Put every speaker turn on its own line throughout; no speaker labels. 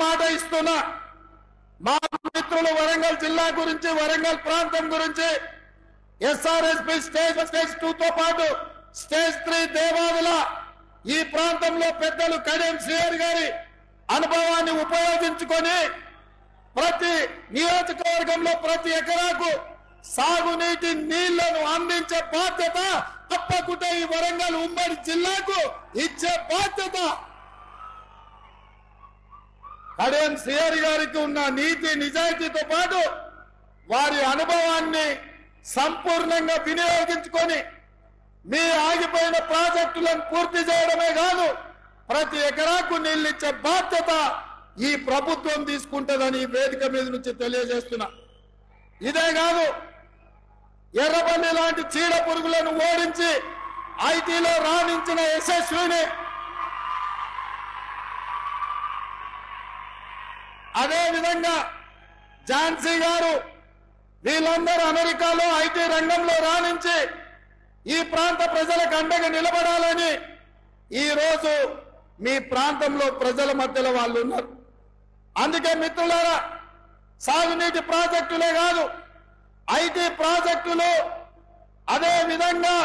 మాట ఇస్తున్నా, మా మిత్రులు వరంగల్ జిల్లా గురించి, వరంగల్ ప్రాంతం గురించి ఎస్ఆర్ఎస్పీ స్టేజ్ 2తో పాటు స్టేజ్ 3 దేవాదుల ఈ ప్రాంతంలో పెద్దలు కడియం శ్రీహరి గారి అనుభవాన్ని ఉపయోగించుకొని ప్రతి నియోజకవర్గంలో ప్రతి ఎకరాకు సాగునీటి నీళ్లను అందించే బాధ్యత తప్పకుండా ఈ వరంగల్ ఉమ్మడి జిల్లాకు ఇచ్చే బాధ్యత కడియం శ్రీహరి గారికి ఉన్న నీతి నిజాయితీతో పాటు వారి అనుభవాన్ని సంపూర్ణంగా వినియోగించుకొని మీ ఆగిపోయిన ప్రాజెక్టులను పూర్తి చేయడమే కాదు, ప్రతి ఎకరాకు నీళ్లిచ్చే బాధ్యత ఈ ప్రభుత్వం తీసుకుంటుందని వేదిక మీద నుంచి తెలియజేస్తున్నా. ఇదే కాదు, ఎర్రబల్లి లాంటి చీడ పురుగులను ఓడించి ఐటీలో రాణించిన యశస్విని, అదే విధంగా ఝాన్సీ గారు, వీళ్ళందరూ అమెరికాలో ఐటీ రంగంలో రాణించి ఈ ప్రాంత ప్రజలకు అండగా నిలబడాలని ఈ రోజు మీ ప్రాంతంలో ప్రజల మధ్యలో వాళ్ళు ఉన్నారు. అందుకే మిత్రులారా, సాగునీటి ప్రాజెక్టులే కాదు, ఐటీ ప్రాజెక్టులు, అదే విధంగా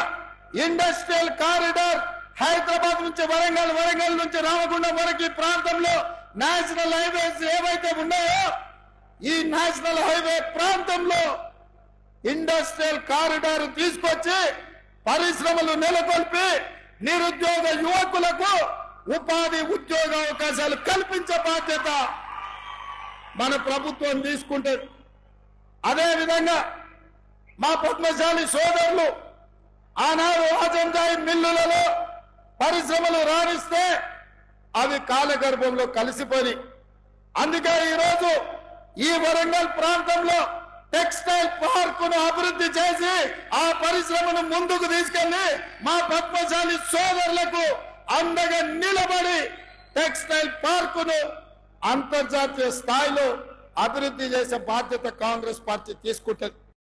ఇండస్ట్రియల్ కారిడార్ హైదరాబాద్ నుంచి వరంగల్, వరంగల్ నుంచి రామగుండం వరకు ఈ ప్రాంతంలో నేషనల్ హైవేస్ ఏవైతే ఉన్నాయో ఈ నేషనల్ హైవే ప్రాంతంలో ఇండస్ట్రియల్ కారిడార్ తీసుకొచ్చి పరిశ్రమలు నెలకొల్పి నిరుద్యోగ యువకులకు ఉపాధి ఉద్యోగ అవకాశాలు కల్పించే బాధ్యత మన ప్రభుత్వం తీసుకుంటుంది. అదే విధంగా మా పద్మశాలి సోదరులు ఆనాడు ఆజంజాయి మిల్లులలో పరిశ్రమలు రాణిస్తే అవి కాలగర్భంలో కలిసిపోయి, అందుకే ఈరోజు ఈ వరంగల్ ప్రాంతంలో టెక్స్టైల్ పార్కును అభివృద్ధి చేసి ఆ పరిశ్రమను ముందుకు తీసుకెళ్లి మా పద్మశాలి సోదరులకు అండగా నిలబడి టెక్స్టైల్ పార్కును అంతర్జాతీయ స్థాయిలో అభివృద్ధి చేసే బాధ్యత కాంగ్రెస్ పార్టీ తీసుకుంటుంది.